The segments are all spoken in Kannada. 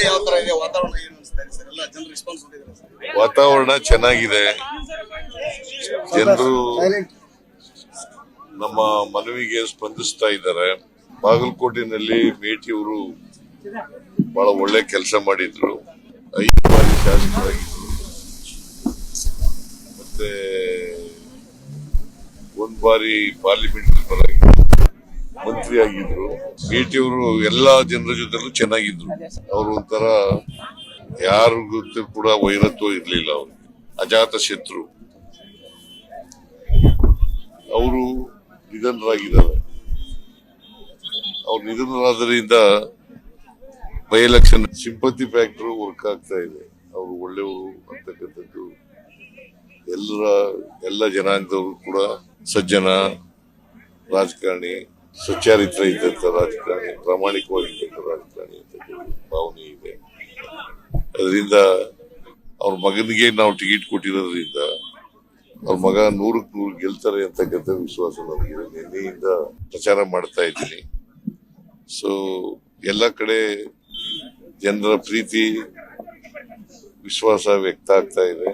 ಜಿಲ್ಲೆಯಲ್ಲಿ ಯಾವ ತರ ಇದೆ ವಾತಾವರಣ ಏನು ಅನಿಸ್ತಾ ಇದೆ ಸರ್? ಎಲ್ಲ ಜನರು ರೆಸ್ಪಾನ್ಸ್ ಮಾಡಿದ್ದಾರೆ ಸರ್? ವಾತಾವರಣ ಚೆನ್ನಾಗಿದೆ. ಜನರು ನಮ್ಮ ಮನವಿಗೆ ಸ್ಪಂದಿಸ್ತಾ ಇದ್ದಾರೆ. ಬಾಗಲಕೋಟೆನಲ್ಲಿ ಮೇಟಿಯವರು ಬಹಳ ಒಳ್ಳೆ ಕೆಲಸ ಮಾಡಿದ್ರು. 5 ಬಾರಿ ಶಾಸಕರಾಗಿದ್ರು, ಮತ್ತೆ 1 ಬಾರಿ ಪಾರ್ಲಿಮೆಂಟ್ ಮಂತ್ರಿ ಆಗಿದ್ರು. ಮೇಟಿಯವರು ಎಲ್ಲಾ ಜನರ ಜೊತೆಲೂ ಚೆನ್ನಾಗಿದ್ರು. ಅವರು ಒಂಥರ ಯಾರ ಗೊತ್ತು ಕೂಡ ವೈರತ್ವ ಇರ್ಲಿಲ್ಲ. ಅವ್ರಿಗೆ ಅಜಾತ ಶತ್ರು. ಅವರು ನಿಧನರಾಗಿದ್ದಾರೆ. ಅವ್ರು ನಿಧನರಾದ್ರಿಂದ by election sympathy factor work ಆಗ್ತಾ ಇದೆ. ಅವರು ಒಳ್ಳೆಯವರು ಅಂತಕ್ಕಂಥದ್ದು ಎಲ್ಲ ಜನಾಂಗದವರು ಕೂಡ ಸಜ್ಜನ ರಾಜಕಾರಣಿ, ಸಚ್ಚಾರಿತ್ರ ಇದ್ದಂತ ರಾಜಕಾರಣಿ, ಪ್ರಾಮಾಣಿಕವಾಗಿದ್ದಂತ ರಾಜಕಾರಣಿ ಅಂತ ಭಾವನೆ ಇದೆ. ಅದರಿಂದ ಅವ್ರ ಮಗನಿಗೆ ನಾವು ಟಿಕೆಟ್ ಕೊಟ್ಟಿರೋದ್ರಿಂದ ಅವ್ರ ಮಗ 100ಕ್ಕೆ 100 ಗೆಲ್ತಾರೆ ಅಂತಕ್ಕಂಥ ವಿಶ್ವಾಸ ನಮಗಿದೆ. ನಿನ್ನೆಯಿಂದ ಪ್ರಚಾರ ಮಾಡ್ತಾ ಇದ್ದೀನಿ. ಸೊ ಎಲ್ಲ ಕಡೆ ಜನರ ಪ್ರೀತಿ ವಿಶ್ವಾಸ ವ್ಯಕ್ತ ಆಗ್ತಾ ಇದೆ.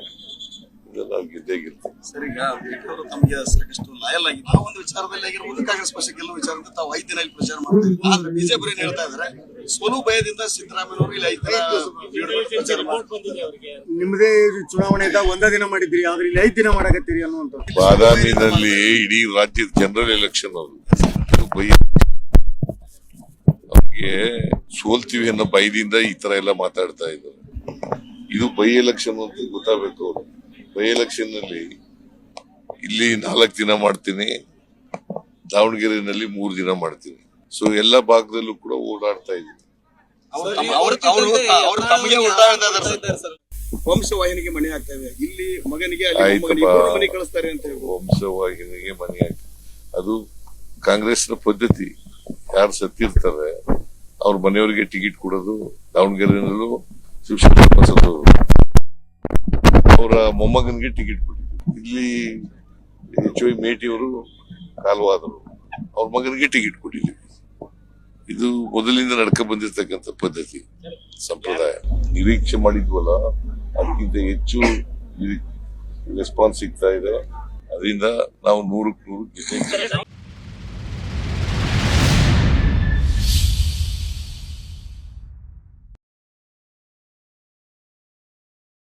ನಾವು ಗೆದ್ದೇ ಗೆಲ್ತೀವಿ. ಸರ್, ಈಗ ತಮಗೆ ಸಾಕಷ್ಟು ಲಾಯಲ್ ಆಗಿ ಆ ಒಂದು ವಿಚಾರದಲ್ಲಿ ಆಗಿರ್ಬೋದು, ಕಾಂಗ್ರೆಸ್ ಪಕ್ಷ ಗೆಲ್ಲುವ ವಿಚಾರದಿಂದ ತಾವು 5 ದಿನ ಇಲ್ಲಿ ಪ್ರಚಾರ ಮಾಡ್ತೀವಿ. ಆದ್ರೆ ಬಿಜೆಪಿ ಏನ್ ಹೇಳ್ತಾ ಇದಾರೆ, ಸೋಲು ಭಯದಿಂದ ಸಿದ್ದರಾಮಯ್ಯವರು ಇಲ್ಲಿ 5 ದಿನ ನಿಮ್ಮದೇ ಚುನಾವಣೆ ಇದ್ದಾಗ 1 ದಿನ ಮಾಡಿದ್ರಿ, ಆದ್ರೆ ಇಲ್ಲಿ 5 ದಿನ ಮಾಡಕತ್ತೀರಿ ಅನ್ನುವಂತ. ಬಾದಾಮಿನಲ್ಲಿ ಇಡೀ ರಾಜ್ಯದ ಜನರಲ್ ಎಲೆಕ್ಷನ್ ಅವ್ರಿಗೆ ಸೋಲ್ತೀವಿ ಅನ್ನೋ ಭಯದಿಂದ ಈ ತರ ಎಲ್ಲ ಮಾತಾಡ್ತಾ ಇದ್ದಾರೆ. ಇದು ಬೈ ಎಲೆಕ್ಷನ್ ಅಂತ ಗೊತ್ತಾಗಬೇಕು. ಅವರು ಬೈ ಎಲೆಕ್ಷನ್ ನಲ್ಲಿ ಇಲ್ಲಿ 4 ದಿನ ಮಾಡ್ತೀನಿ, ದಾವಣಗೆರೆಯಲ್ಲಿ 3 ದಿನ ಮಾಡ್ತೀನಿ. ಸೊ ಎಲ್ಲ ಭಾಗದಲ್ಲೂ ಕೂಡ ಓಡಾಡ್ತಾ ಇದ್ದೀನಿ. ವಂಶವಾಹಿನಿಗೆ ಮನೆ ಆಗ್ತಾ ಇದೆ. ಇಲ್ಲಿ ಮಗನಿಗೆ ಮನೆ ಕಳಿಸ್ತಾರೆ ಅಂತ ಹೇಳಿ ವಂಶವಾಹಿನಿಗೆ ಮನೆ ಆಗ್ತದೆ. ಅದು ಕಾಂಗ್ರೆಸ್ನ ಪದ್ಧತಿ. ಯಾರು ಸತ್ತಿರ್ತಾರೆ ಅವ್ರ ಮನೆಯವರಿಗೆ ಟಿಕೆಟ್ ಕೊಡೋದು. ದಾವಣಗೆರೆನಲ್ಲೂ ಶಿವಶಂಕರ ಅವರ ಮೊಮ್ಮಗನಿಗೆ ಟಿಕೆಟ್ ಕೊಟ್ಟಿದ್ರು. ಇಲ್ಲಿ HY ಮೇಟಿಯವರು ಕಾಲವಾದರು, ಅವ್ರ ಮಗನಿಗೆ ಟಿಕೆಟ್ ಕೊಟ್ಟಿದ್ದೀವಿ. ಇದು ಮೊದಲಿಂದ ನಡ್ಕ ಬಂದಿರತಕ್ಕಂಥ ಪದ್ಧತಿ, ಸಂಪ್ರದಾಯ. ನಿರೀಕ್ಷೆ ಮಾಡಿದ್ವಲ್ಲ ಅದಕ್ಕಿಂತ ಹೆಚ್ಚು ರೆಸ್ಪಾನ್ಸ್ ಸಿಗ್ತಾ ಇದೆ. ಅದರಿಂದ ನಾವು 100ಕ್ಕೆ 100 ಗೆದ್ದಿದ್ದೀವಿ.